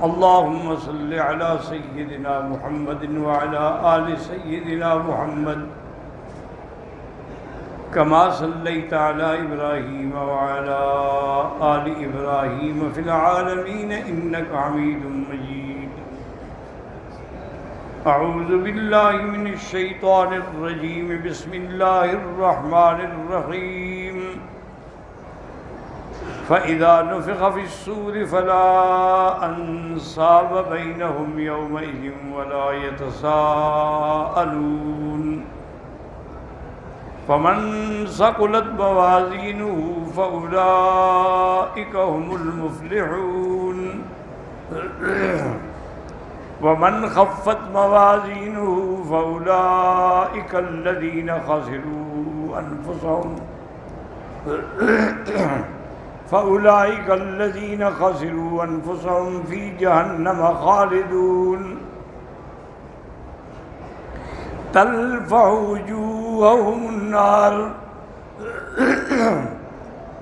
اللهم صل على سيدنا محمد وعلى آل سيدنا محمد كما صليت على إبراهيم وعلى آل إبراهيم في العالمين إنك حميد مجيد. أعوذ بالله من الشيطان الرجيم. بسم الله الرحمن الرحيم. فإذا نفخ في الصور فلا أنصاب بينهم يومئذ ولا يتساءلون. فمن ثقلت موازينه فأولئك هم المفلحون. ومن خفت موازينه فأولئك الذين خسروا أنفسهم في جهنم خالدون. تلفح وجوههم النار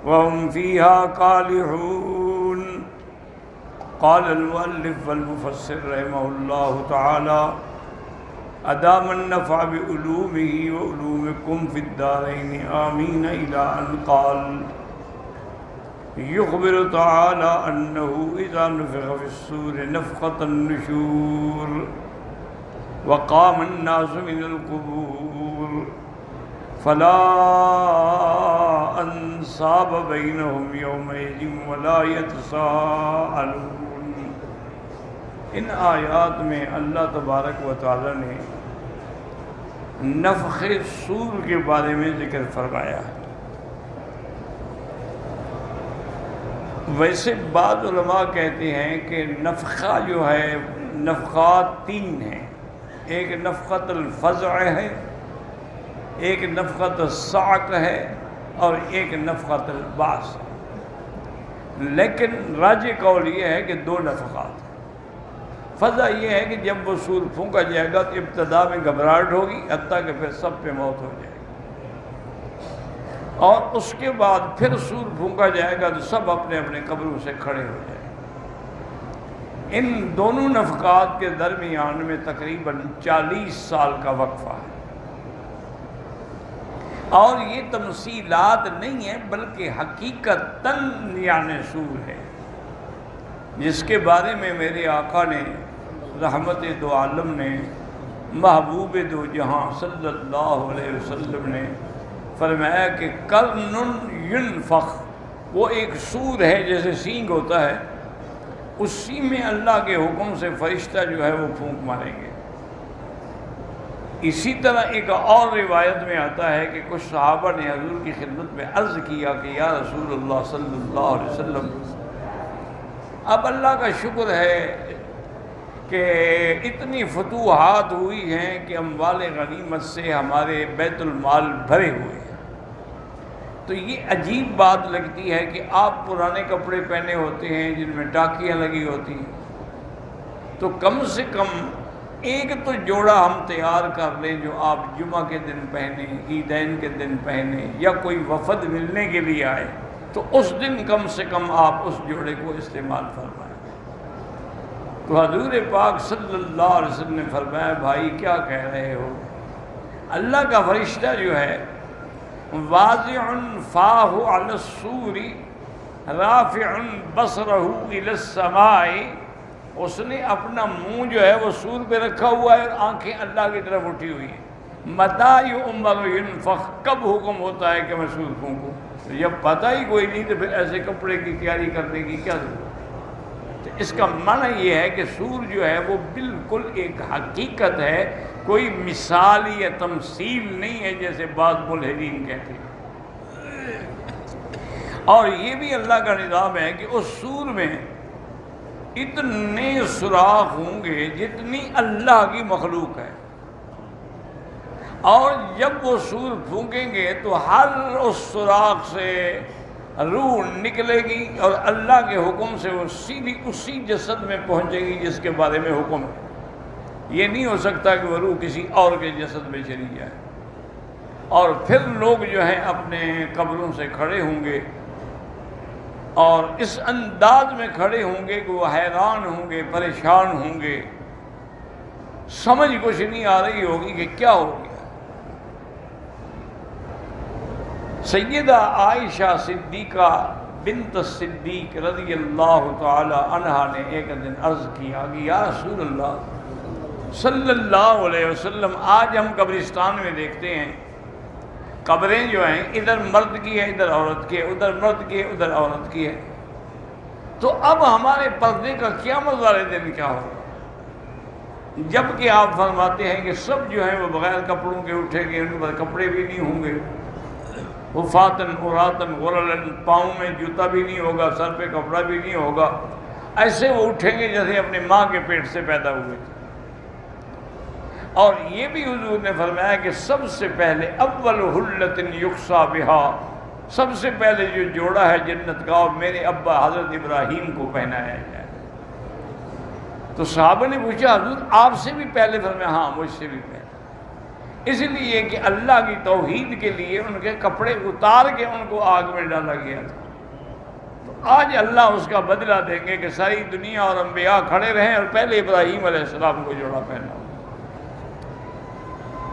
وهم فيها كالحون. قال المؤلف والمفسر رحمه الله تعالى: أدام النفع بعلومه وعلومكم في الدارين آمين، إلى أن قال: يخبر تعالى أنه إذا نفخ في الصور نفخة النشور وقام الناس من القبور فلا أنصاب بينهم يومئذ ولا يتساءلون. ان آیات میں اللہ تبارک و تعالی نے نفخ صور کے بارے میں ذکر فرمایا ہے. ویسے بعض علماء کہتے ہیں کہ نفخہ جو ہے نفخات تین ہیں. ایک نفخۃ الفزع ہے، ایک نفخۃ الصعق ہے، اور ایک نفخۃ البعث ہے. لیکن راجح قول یہ ہے کہ دو نفخات ہیں. فزع یہ ہے کہ جب وہ سور پھونکا جائے گا تو ابتدا میں گھبراہٹ ہوگی حتیٰ کہ پھر سب پہ موت ہو جائے گی، اور اس کے بعد پھر سور پھونکا جائے گا تو سب اپنے اپنے قبروں سے کھڑے ہو جائیں گے. ان دونوں نفخات کے درمیان میں تقریباً 40 سال کا وقفہ ہے. اور یہ تمثیلات نہیں ہیں بلکہ حقیقتاً یعنی سور ہے، جس کے بارے میں میرے آقا نے رحمت دو عالم نے محبوب دو جہاں صلی اللہ علیہ وسلم نے فرمایا کہ قرن ینفخ، وہ ایک سور ہے جیسے سینگ ہوتا ہے، اسی میں اللہ کے حکم سے فرشتہ جو ہے وہ پھونک ماریں گے. اسی طرح ایک اور روایت میں آتا ہے کہ کچھ صحابہ نے حضور کی خدمت میں عرض کیا کہ یا رسول اللہ صلی اللہ علیہ وسلم، اب اللہ کا شکر ہے کہ اتنی فتوحات ہوئی ہیں کہ اموال غنیمت سے ہمارے بیت المال بھرے ہوئے ہیں، تو یہ عجیب بات لگتی ہے کہ آپ پرانے کپڑے پہنے ہوتے ہیں جن میں ٹاکیاں لگی ہوتی ہیں، تو کم سے کم ایک تو جوڑا ہم تیار کر لیں جو آپ جمعہ کے دن پہنیں، عیدین کے دن پہنیں، یا کوئی وفد ملنے کے لیے آئے تو اس دن کم سے کم آپ اس جوڑے کو استعمال فرمائیں. تو حضور پاک صلی اللہ علیہ وسلم نے فرمایا بھائی کیا کہہ رہے ہو؟ اللہ کا فرشتہ جو ہے واضع فاہ علی السور رافع بصرہ الی السماء، اس نے اپنا منہ جو ہے وہ سور پہ رکھا ہوا ہے اور آنکھیں اللہ کی طرف اٹھی ہوئی ہیں. متی یؤمر ینفخ، کب حکم ہوتا ہے کہ میں سور پھونکوں؟ جب پتہ ہی کوئی نہیں تو پھر ایسے کپڑے کی تیاری کرنے کی کیا ضرورت؟ تو اس کا معنی یہ ہے کہ سور جو ہے وہ بالکل ایک حقیقت ہے، کوئی مثال یا تمثیل نہیں ہے جیسے بعض ملحدین کہتے ہیں. اور یہ بھی اللہ کا نظام ہے کہ اس سور میں اتنے سوراخ ہوں گے جتنی اللہ کی مخلوق ہے، اور جب وہ سور پھونکیں گے تو ہر اس سوراخ سے روح نکلے گی اور اللہ کے حکم سے وہ سیدھی اسی جسد میں پہنچے گی جس کے بارے میں حکم ہے. یہ نہیں ہو سکتا کہ وہ روح کسی اور کے جسد میں چلی جائے. اور پھر لوگ جو ہیں اپنے قبروں سے کھڑے ہوں گے اور اس انداز میں کھڑے ہوں گے کہ وہ حیران ہوں گے، پریشان ہوں گے، سمجھ کچھ نہیں آ رہی ہوگی کہ کیا ہو گیا۔ سیدہ عائشہ صدیقہ بنت صدیق رضی اللہ تعالی عنہا نے ایک دن عرض کیا کہ یا رسول اللہ صلی اللہ علیہ وسلم، آج ہم قبرستان میں دیکھتے ہیں قبریں جو ہیں ادھر مرد کی ہے، ادھر عورت کی ہے، ادھر مرد کی ہے، ادھر عورت کی ہے، تو اب ہمارے پردے کا قیامت والے دن کیا ہوگا؟ جبکہ آپ فرماتے ہیں کہ سب جو ہیں وہ بغیر کپڑوں کے اٹھیں گے، ان پر کپڑے بھی نہیں ہوں گے، حفاتن عراتن غرلن، پاؤں میں جوتا بھی نہیں ہوگا، سر پہ کپڑا بھی نہیں ہوگا، ایسے وہ اٹھیں گے جیسے اپنے ماں کے پیٹ سے پیدا ہوئے تھے۔ اور یہ بھی حضور نے فرمایا کہ سب سے پہلے اول حلت یکسا بہا، سب سے پہلے جو جوڑا ہے جنت کا اور میرے ابا حضرت ابراہیم کو پہنایا جائے۔ تو صحابہ نے پوچھا حضور آپ سے بھی پہلے؟ فرمایا ہاں مجھ سے بھی پہلے، اس لیے کہ اللہ کی توحید کے لیے ان کے کپڑے اتار کے ان کو آگ میں ڈالا گیا تھا۔ تو آج اللہ اس کا بدلہ دیں گے کہ ساری دنیا اور انبیاء کھڑے رہیں اور پہلے ابراہیم علیہ السلام کو جوڑا پہنا۔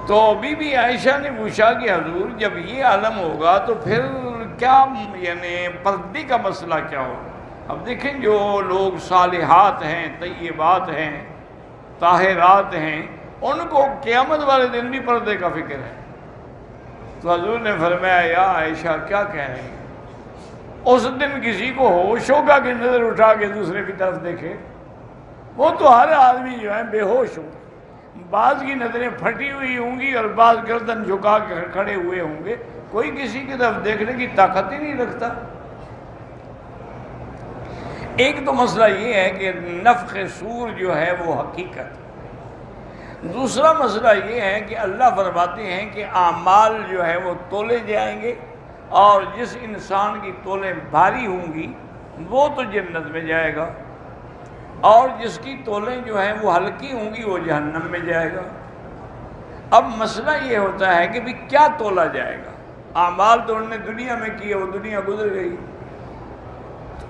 تو بی بی عائشہ نے پوچھا کہ حضور جب یہ عالم ہوگا تو پھر کیا یعنی پردے کا مسئلہ کیا ہوگا؟ اب دیکھیں جو لوگ صالحات ہیں، طیبات ہیں، طاہرات ہیں، ان کو قیامت والے دن بھی پردے کا فکر ہے۔ تو حضور نے فرمایا یا عائشہ کیا کہہ رہی ہیں؟ اس دن کسی کو ہوش ہوگا کہ نظر اٹھا کے دوسرے کی طرف دیکھے؟ وہ تو ہر آدمی جو ہے بے ہوش ہوگا، بعض کی نظریں پھٹی ہوئی ہوں گی اور بعض گردن جھکا کے کھڑے ہوئے ہوں گے، کوئی کسی کی طرف دیکھنے کی طاقت ہی نہیں رکھتا۔ ایک تو مسئلہ یہ ہے کہ نفخ صور جو ہے وہ حقیقت، دوسرا مسئلہ یہ ہے کہ اللہ فرماتے ہیں کہ اعمال جو ہے وہ تولے جائیں گے، اور جس انسان کی تولیں بھاری ہوں گی وہ تو جنت میں جائے گا، اور جس کی تولیں جو ہیں وہ ہلکی ہوں گی وہ جہنم میں جائے گا۔ اب مسئلہ یہ ہوتا ہے کہ بھی کیا تولا جائے گا؟ اعمال تو انہوں نے دنیا میں کیے، وہ دنیا گزر گئی۔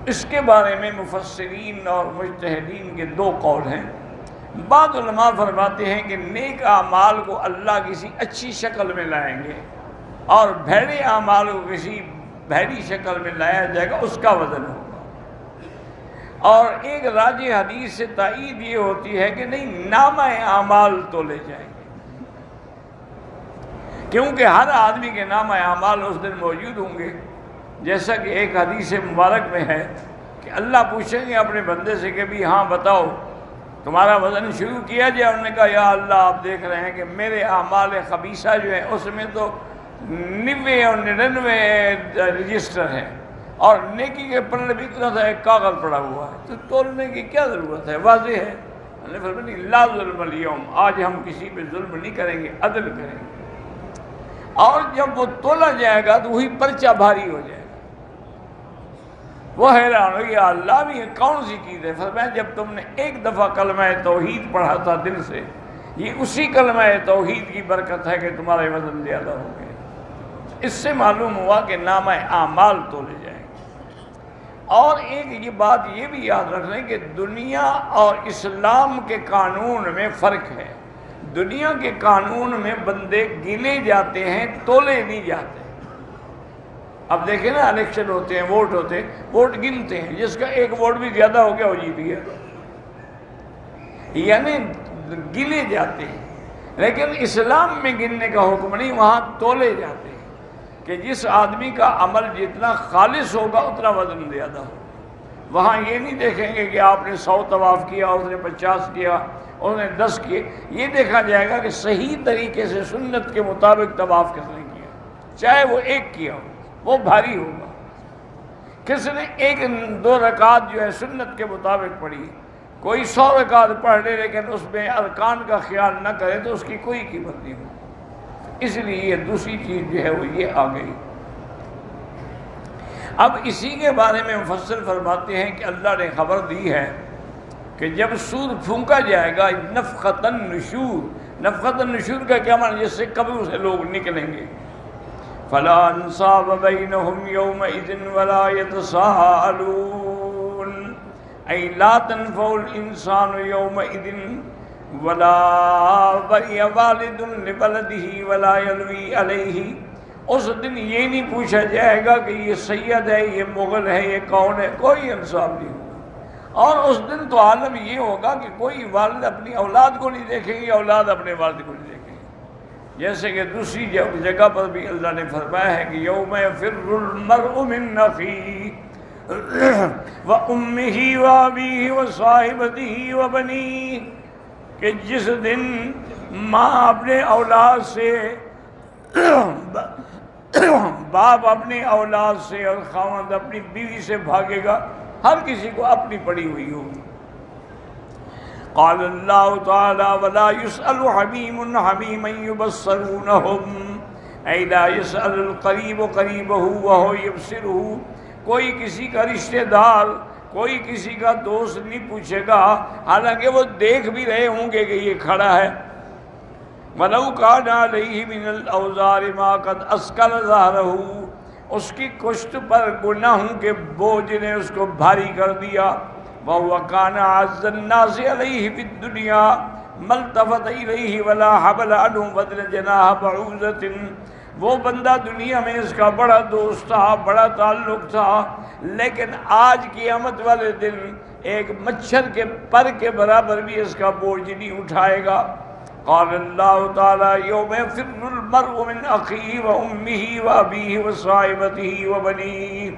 اس کے بارے میں مفسرین اور مجتہدین کے دو قول ہیں۔ بعض علماء فرماتے ہیں کہ نیک اعمال کو اللہ کسی اچھی شکل میں لائیں گے اور بھیڑے اعمال کو کسی بھیڑی شکل میں لایا جائے گا، اس کا وزن ہوگا۔ اور ایک راجح حدیث سے تائید یہ ہوتی ہے کہ نہیں، نامہ اعمال تولے جائیں گے، کیونکہ ہر آدمی کے نامہ اعمال اس دن موجود ہوں گے۔ جیسا کہ ایک حدیث مبارک میں ہے کہ اللہ پوچھیں گے اپنے بندے سے کہ بھی ہاں بتاؤ تمہارا وزن شروع کیا جائے؟ انہوں نے کہا یا اللہ آپ دیکھ رہے ہیں کہ میرے اعمال خبیثہ جو ہیں اس میں تو 90 اور 99 رجسٹر ہیں، اور نیکی کے پلڑے بھی اتنا سا ایک کاغذ پڑا ہوا ہے، تو تولنے کی کیا ضرورت ہے؟ واضح ہے۔ اللہ نے فرمایا لا ظلم اليوم، آج ہم کسی پہ ظلم نہیں کریں گے، عدل کریں گے۔ اور جب وہ تولا جائے گا تو وہی پرچہ بھاری ہو جائے گا۔ وہ حیران ہو گیا اللہ بھی کون سی چیز ہے؟ فرمایا جب تم نے ایک دفعہ کلمہ توحید پڑھا تھا دل سے، یہ اسی کلمہ توحید کی برکت ہے کہ تمہارے وزن زیادہ ہو گئے۔ اس سے معلوم ہوا کہ نامہ اعمال تولے جائیں گے۔ اور ایک یہ بات یہ بھی یاد رکھ لیں کہ دنیا اور اسلام کے قانون میں فرق ہے۔ دنیا کے قانون میں بندے گنے جاتے ہیں، تولے نہیں جاتے۔ اب دیکھیں نا الیکشن ہوتے ہیں، ووٹ ہوتے ہیں، ووٹ گنتے ہیں، جس کا ایک ووٹ بھی زیادہ ہو گیا وہ جیت گیا، یعنی گنے جاتے ہیں۔ لیکن اسلام میں گننے کا حکم نہیں، وہاں تولے جاتے ہیں کہ جس آدمی کا عمل جتنا خالص ہوگا اتنا وزن زیادہ ہو۔ وہاں یہ نہیں دیکھیں گے کہ آپ نے 100 طواف کیا، اس نے 50 کیا، اس نے 10 کیے، یہ دیکھا جائے گا کہ صحیح طریقے سے سنت کے مطابق طواف کس نے کیا، چاہے وہ ایک کیا ہو وہ بھاری ہوگا۔ کس نے 1-2 رکعت جو ہے سنت کے مطابق پڑھی، کوئی 100 رکعت پڑھ لے لیکن اس میں ارکان کا خیال نہ کرے تو اس کی کوئی قیمت نہیں ہوگی۔ اس لیے یہ دوسری چیز جو ہے وہ یہ آ گئی۔ اب اسی کے بارے میں مفسر فرماتے ہیں کہ اللہ نے خبر دی ہے کہ جب سور پھونکا جائے گا، نفخۃ النشور، نفخۃ النشور کا کیا معنی؟ جس سے قبروں سے لوگ نکلیں گے، فلا انصاب بینہم یومئذ ولا یتساءلون ای لا تنفع الانسان یومئذ ولا بری والد لولدہ ولا یلوی علیہ. اس دن یہ نہیں پوچھا جائے گا کہ یہ سید ہے، یہ مغل ہے، یہ کون ہے، کوئی انصاف نہیں ہوگا. اور اس دن تو عالم یہ ہوگا کہ کوئی والد اپنی اولاد کو نہیں دیکھیں گے، اولاد اپنے والد کو نہیں دیکھیں گے. جیسے کہ دوسری جگہ پر بھی اللہ نے فرمایا ہے کہ یوم یفر المرء من اخیہ وامہ وابیہ وصاحبتہ وبنیہ، کہ جس دن ماں اپنے اولاد سے، باپ اپنے اولاد سے، اور خاوند اپنی بیوی سے بھاگے گا. ہر کسی کو اپنی پڑی ہوئی ہوگی. قال اللہ تعالی ولا يسأل حمیم حمیما یبصرونہم ای لا يسأل القریب قریبہ وہو یبصرہ. کوئی کسی کا رشتہ دار، کوئی کسی کا دوست نہیں پوچھے گا حالانکہ وہ دیکھ بھی رہے ہوں گے کہ یہ کھڑا ہے. وَلَوْ كَانَ عَلَيْهِ مِنَ الْأَوْزَارِ مَا قَدْ أَسْقَلَ ظَهْرَهُ، اس کی کشت پر گناہوں کے بوجھ نے اس کو بھاری کر دیا. وَهُوَ كَانَ عَزَّ النَّاسِ عَلَيْهِ فِي الدُّنْيَا مَا الْتَفَتَ إِلَيْهِ وَلَا حَبَلَ عَنْهُ بَدْلَ جَنَاحَ بَعُوضَةٍ. وہ بندہ دنیا میں اس کا بڑا دوست تھا، بڑا تعلق تھا، لیکن آج قیامت والے دن ایک مچھر کے پر کے برابر بھی اس کا بوجھ نہیں اٹھائے گا. قال اللہ تعالی یوم یفر المرء من اخیہ وامہ وابیہ وصاحبتہ وبنیہ.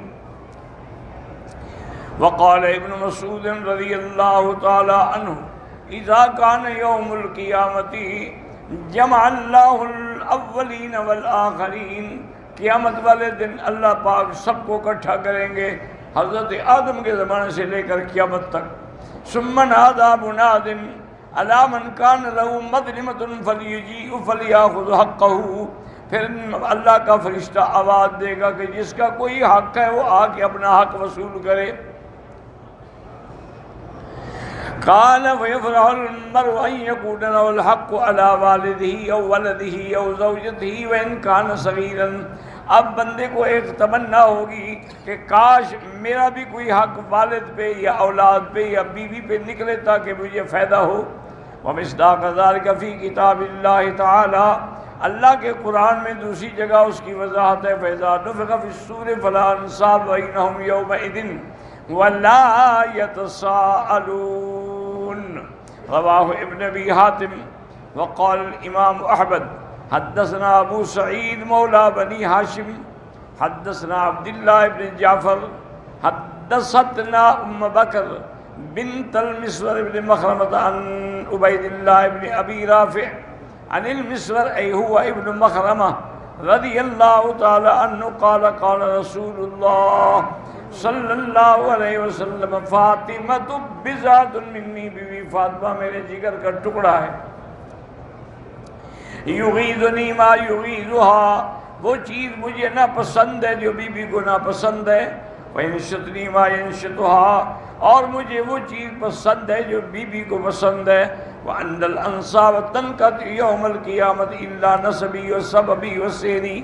وقال ابن مسعود رضی اللہ تعالی عنہ اذا کان یوم القیامت جمع اللہ الاولین والآخرین. قیامت والے دن اللہ پاک سب کو اکٹھا کریں گے، حضرت آدم کے زمانے سے لے کر قیامت تک. ثم نادى مناد الا من کان له مظلمۃ فلیجیء فلیأخذ حقہ. پھر اللہ کا فرشتہ آواز دے گا کہ جس کا کوئی حق ہے وہ آ کے اپنا حق وصول کرے. قال ويفرح المرء ان يكون له الحق على والده او ولده او زوجته وان كان صغيرا. اب بندے کو ایک تمنا ہوگی کہ کاش میرا بھی کوئی حق والد پہ یا اولاد پہ یا بیوی پہ نکلے تاکہ مجھے فائدہ ہو. ومصداق ذلك في کتاب اللہ تعالی، اللہ کے قرآن میں دوسری جگہ اس کی وضاحت ہے. فإذا نفخ في الصور فلا انصاب بينهم يومئذ ولا يتساءلون. رواہ ابن ابی حاتم. وقال الامام احمد حدثنا ابو سعید مولا بنی ہاشم حدثنا عبداللہ ابن جعفر حدثتنا ام بکر بنت المسور ابن مخرمة عن عبید اللہ ابن ابی رافع عن المسور ای هو ابن مخرمة رضی اللہ تعالی عنہ قال قال رسول اللہ صلی اللہ علیہ وسلم فاطمہ بضعۃ منی. بیوی فاطمہ میرے جگر کا ٹکڑا ہے. یغیظنی ما یغیظها، وہ چیز مجھے ناپسند ہے جو بیوی کو ناپسند ہے. وینشطنی ما ینشطها، اور مجھے وہ چیز پسند ہے جو بیوی کو پسند ہے. وان الانصاب تنقطع یوم القیامت الا نسبی وسببی وسیری.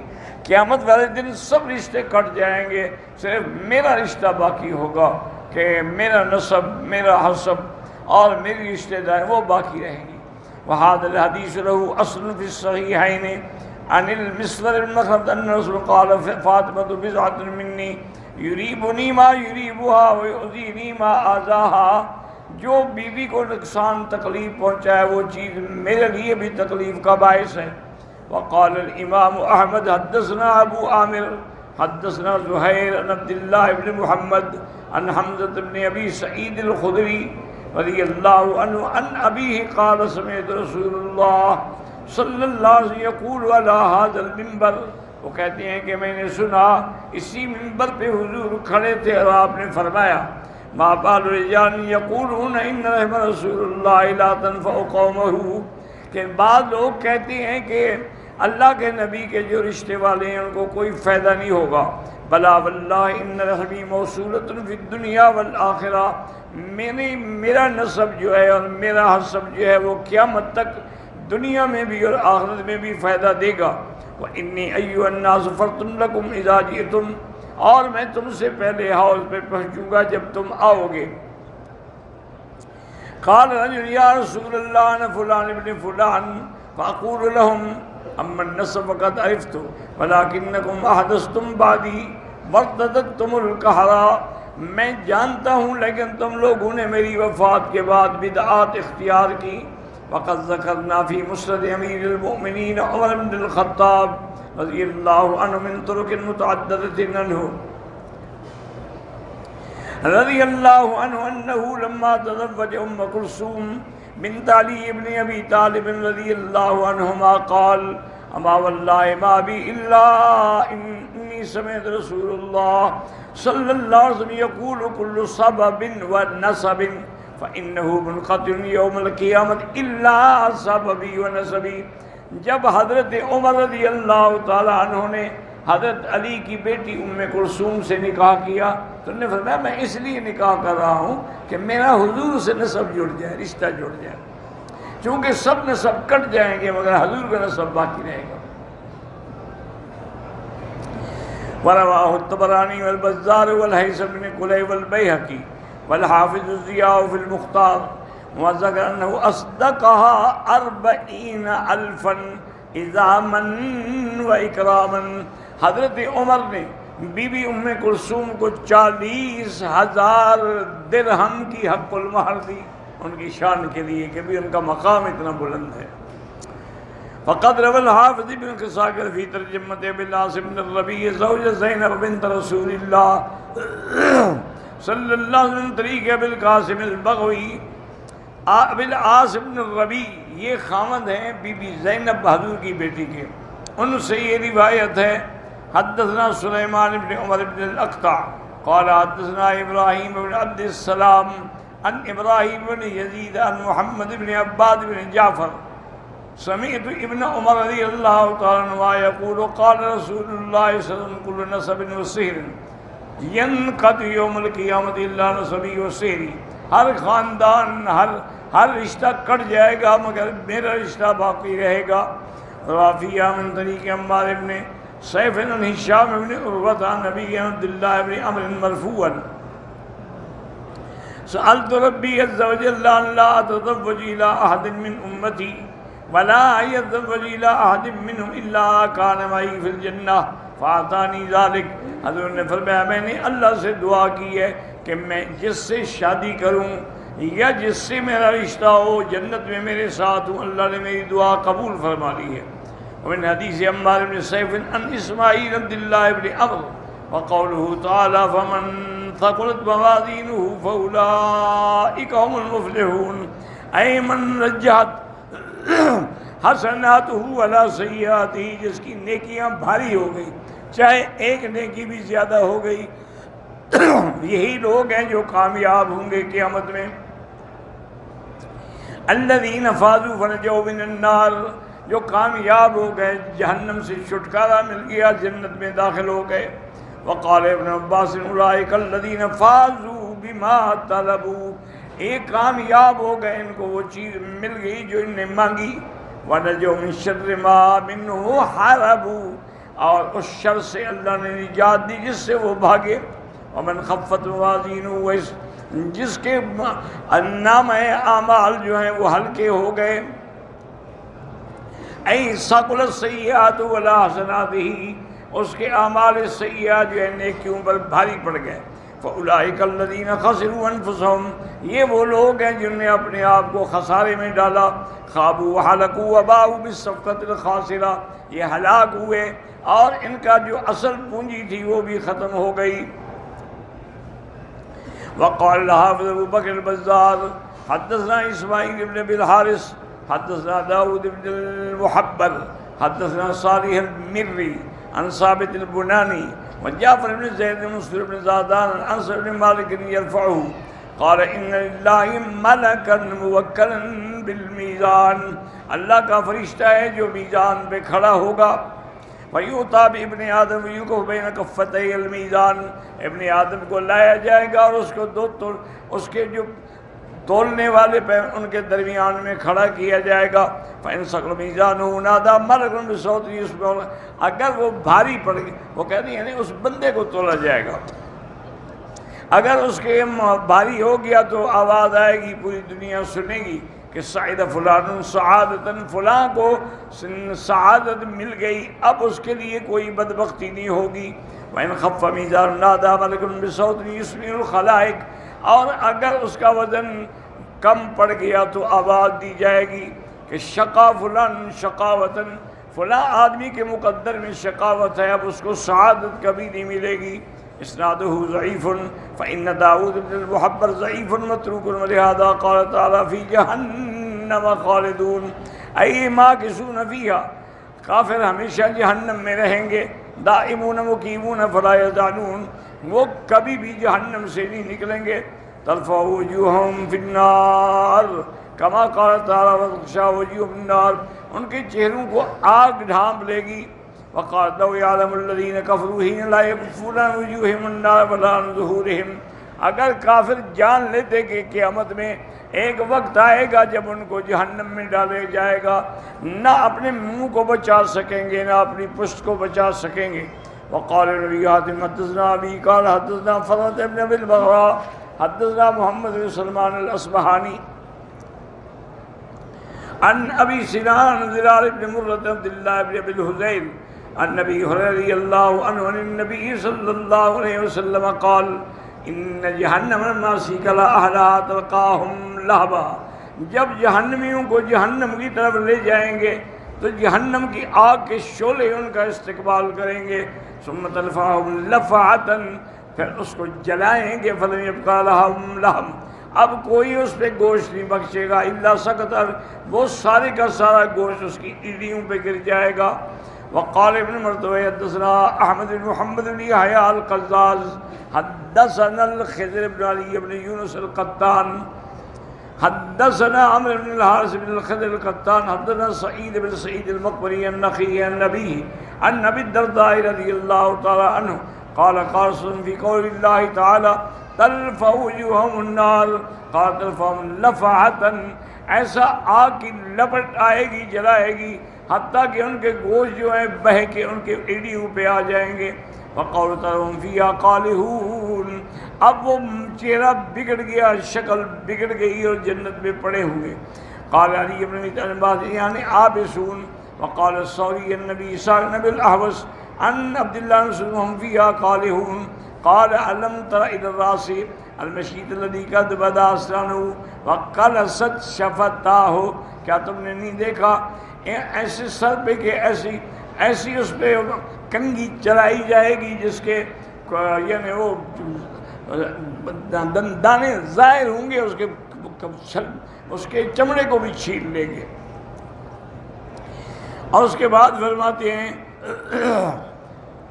قیامت والے دن سب رشتے کٹ جائیں گے، صرف میرا رشتہ باقی ہوگا کہ میرا نسب، میرا حسب اور میری رشتہ دار وہ باقی رہیں گی. وهذا الحديث له اصل في الصحيحين عن المسور بن مخرمة ان الرسول قال فاطمة بضعة مني يريبني ما يريبها ويؤذيني ما آذاها. جو بیوی کو نقصان تکلیف پہنچائے وہ چیز میرے لیے بھی تکلیف کا باعث ہے. وقال الامام احمد حدثنا ابو عامر حدثنا زہیر عن عبداللہ بن محمد عن حمزة بن ابی سعید الخدری رضی اللہ عنہ عن ابیہ قال سمعت رسول اللہ صلی اللہ علیہ وسلم یقول علی ھذا المنبر. وہ کہتے ہیں کہ میں نے سنا اسی منبر پہ حضور کھڑے تھے اور آپ نے فرمایا ما بال رجال یقولون ان رحم رسول اللہ لا تنفع قومہ، کہ بعض لوگ کہتے ہیں کہ اللہ کے نبی کے جو رشتے والے ہیں ان کو کوئی فائدہ نہیں ہوگا. بلا واللہ ان رحمی موصولۃ فی الدنیا والآخرہ، میرا نسب جو ہے اور میرا حسب جو ہے وہ قیامت تک دنیا میں بھی اور آخرت میں بھی فائدہ دے گا. وَإِنِّي أَيُّهَا النَّاسُ فَرْتٌ لَكُمْ إِذَا جِئْتُمْ، اور میں تم سے پہلے حوض پہ پہنچوں گا جب تم آؤ گے۔ قال رجل یا رسول اللہ انا فلان ابن فلان فاقول لهم اما النسب فقد عرفت ولكنكم احدثتم بعدي وارتدتم القهر، میں جانتا ہوں لیکن تم لوگوں نے میری وفات کے بعد بدعات اختیار کی۔ وقد ذکرنا فی مسند امیر المؤمنین عمر بن الخطاب رضی اللہ عنہ من طرق متعددۃ عنہ رضی اللہ عنہ انه لما تزوج ام کلثوم بنت علی بن ابی طالب رضی اللہ عنہما قال اما واللہ ما بی الا انی سمعت رسول اللہ صلی اللہ علیہ وسلم یقول کل سبب ونسب فإنه منقطع یوم القیامت الا سببی ونسبی۔ جب حضرت عمر رضی اللہ تعالی عنہ نے حضرت علی کی بیٹی ام کلثوم سے نکاح کیا تو انہوں نے فرمایا میں اس لیے نکاح کر رہا ہوں کہ میرا حضور سے نسب جڑ جائے، رشتہ جڑ جائے، چونکہ سب نسب کٹ جائیں گے مگر حضور کا نسب باقی رہے گا۔ ورواه الطبراني والبزار والهيثم بن كليب والبيهقي والحافظ الضياء في المختار وذكر أنه أصدقها 40,000 إذاما وإكراما۔ حضرت عمر نے بی بی ام کلثوم کو 40,000 درہم کی حق المہر دی ان کی شان کے لیے کہ بھی ان کا مقام اتنا بلند ہے۔ فقد روى الحافظ ابن قساکر فی ترجمۃ ابی العاص بن الربیع زوج زینب بنت رسول اللہ صلی اللہ علیہ وسلم طریق ابی القاسم البغوی۔ ابی العاص بن الربیع یہ خاوند ہیں بی بی زینب حضور کی بیٹی کے، ان سے یہ روایت ہے حدثنا سلیمان بن عمر بن الاقطع قال حدثنا ابراہیم بن عبد السلام عن ابراہیم بن یزید عن محمد بن عباد بن جعفر سمعت ابن عمر رضی اللہ تعالی عنہ یقول قال رسول اللہ صلی اللہ علیہ وسلم کل نسب وسحر ینقطع یوم القیامت الا نسبی وسحری، ہر خاندان ہر رشتہ کٹ جائے گا مگر میرا رشتہ باقی رہے گا۔ رافیہ من طریق عمار ابن سیف عن ہشام ابن عروۃ عن نبی عبداللہ ابن عمرو مرفوعا سألت ربی عز وجل ان لا اتزوج الى احد من امتی ولا يتزوج الى احد منهم الا كان معي في الجنہ فاعطاني ذلك۔ حضور نے فرمایا میں نے اللہ سے دعا کی ہے کہ میں جس سے شادی کروں یا جس سے میرا رشتہ ہو جنت میں میرے ساتھ ہوں، اللہ نے میری دعا قبول فرما لی ہے۔ ومن حدیث عمار بن سیف عن اسماعیل عبد اللہ بن عمرو وقوله تعالی فمن ثقلت موازینہ فاولئک هم المفلحون، اے من رجحت حسناتہ ولا سیئاتہ، جس کی نیکیاں بھاری ہو گئی چاہے ایک نیکی بھی زیادہ ہو گئی، یہی لوگ ہیں جو کامیاب ہوں گے قیامت میں۔ الذین فازوا فنجوا من النار، جو کامیاب ہو گئے جہنم سے چھٹکارا مل گیا جنت میں داخل ہو گئے۔ وقال ابن عباس اولئک الذین فازوا بما طلبوا، ایک کامیاب ہو گئے ان کو وہ چیز مل گئی جو ان نے مانگی۔ وَنَجَوْا مِن شَرِّ مَا مِنْهُ حَارَبُوا، اور اس شر سے اللہ نے نجات دی جس سے وہ بھاگے۔ وَمَنْ خَفَّتْ مَوَازِينُهُ، جس کے نامہ اعمال جو ہیں وہ ہلکے ہو گئے، اَيْ ثَقُلَتْ سَيِّئَاتُهُ وَلَا حَسَنَاتِهِ، اس کے اعمال سیئات جو ہیں نیکیوں پر بھاری پڑ گئے۔ فَأُولَئِكَ الَّذِينَ خَسِرُوا أَنفُسَهُمْ، یہ وہ لوگ ہیں جن نے اپنے آپ کو خسارے میں ڈالا۔ خابوا وحلقوا وباؤوا بالصفقة الخاسرة، یہ ہلاک ہوئے اور ان کا جو اصل پونجی تھی وہ بھی ختم ہو گئی۔ وقال الحافظ ابو بکر البزار حدثنا اسماعیل بن ابی الحارث حدثنا داود بن المحبر حدثنا صالح المری عن ثابت البنانی وجعفر بن زید بن مسلم بن زادان عن انس بن مالک يرفعه قال ان للہ ملکا موکلا بالمیزان، اللہ کا فرشتہ ہے جو میزان پہ کھڑا ہوگا۔ وَيُؤْتَى بِابْنِ آدم وَيُوقَفُ بَيْنَ كَفَّتَيْ الْمِيزَانِ، ابن آدم کو لایا جائے گا اور اس کو اس کے جو تولنے والے پہ ان کے درمیان میں کھڑا کیا جائے گا. فَإِنْ ثَقُلَ مِيزَانُهُ نَادَىٰ مَلَكٌ بِصَوْتِهِ. اگر وہ بھاری پڑ گئی، وہ کہتے ہیں یعنی اس بندے کو تولا جائے گا، اگر اس کے بھاری ہو گیا تو آواز آئے گی، پوری دنیا سنے گی کہ سعید فلان سعادتاً، فلاں کو سعادت مل گئی، اب اس کے لیے کوئی بدبختی نہیں ہوگی. وَإِنْ خَفَّ مِيزَانُهُ نَادَىٰ مَلَكٌ بِصَوْتِهِ يُسْمِعُ الْخَلَائِقَ. اور اگر اس کا وزن کم پڑ گیا تو آواز دی جائے گی کہ شقا فلان شقاوتاً، فلاں آدمی کے مقدر میں شقاوت ہے، اب اس کو سعادت کبھی نہیں ملے گی. اسنادہ ضعیف فإن داؤد بن المحبر ضعیف متروک ولہذا قال تعالیٰ فی جہنم خالدون ای ماکثون فیہا. کافر ہمیشہ جہنم میں رہیں گے، دائمون مقیمون فلا یزالون، وہ کبھی بھی جہنم سے نہیں نکلیں گے. ترفع وجوہہم فی النار کما قال تعالیٰ وتغشا وجوہہم النار، ان کے چہروں کو آگ ڈھانپ لے گی. وقال لو يعلم الذين كفروا حين لا يكفون عن وجوههم النار ولا عن ظهورهم. اگر کافر جان لیتے کہ قیامت میں ایک وقت آئے گا جب ان کو جہنم میں ڈالے جائے گا، نہ اپنے منہ کو بچا سکیں گے نہ اپنی پشت کو بچا سکیں گے. وقال نبی حاتم حدثنا ابی قال حدثنا فرد ابن ابی البغراء حدثنا محمد بن سلمان الاصبہانی عن ابی سنان زرار بن مرۃ عبد اللہ بن ابی الحذیل عن نبی ہریرہ رضی اللہ عنہ عن النبی صلی اللہ علیہ وسلم قال ان جہنم الناسک لأہلہا تلقاہم لہبا. جب جہنمیوں کو جہنم کی طرف لے جائیں گے تو جہنم کی آگ کے شعلے ان کا استقبال کریں گے. ثم تلفعہم لفعۃ، پھر اس کو جلائیں گے. فلم یبقى لہم لحم، اب کوئی اس پہ گوشت نہیں بخشے گا. الا سقط، وہ سارے کا سارا گوشت اس کی ایڑیوں پہ گر جائے گا. وقال ابن مرتوى حدثنا احمد بن محمد بن يحيى القزاز حدثنا الخضر بن علي بن يونس القطان حدثنا عمرو بن الحارث بن الخضر القطان حدثنا سعيد بن سعيد المقبري النخعي عن نبيه عن ابي الدرداء رضي الله تعالى عنه قال قال في قول الله تعالى تلفع وجوههم النار قال تلفعهم لفعة. ایسا آگ کی لپٹ آئے گی، جلائے گی، حتیٰ کہ ان کے گوشت جو ہیں بہہ کے ان کے ایڑیوں پہ آ جائیں گے. وقول ترہم فیہا قالہون، اب وہ چہرہ بگڑ گیا، شکل بگڑ گئی اور جنت میں پڑے ہوں گے. قال علی بن ابی طالب یعنی آبسون. وقال الثوری النبی ساکن بالاحوص عن عبد اللہ رسولہم فیہا قالہون. قال علم تر الى الراس المشیط الذی قد بدا اسرانہ وقلست شفتاہ. کیا تم نے نہیں دیکھا ایسے سر پہ کہ ایسی اس پہ کنگھی چلائی جائے گی جس کے یعنی وہ دانے ظاہر ہوں گے، اس کے چمڑے کو بھی چھین لیں گے. اور اس کے بعد فرماتے ہیں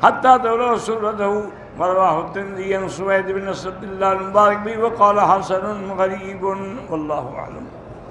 حتیٰ تولو سرتہ ورواہ الترمذی عن سوید بن عبد اللہ المبارک بھی وقال حسن غریب واللہ اعلم.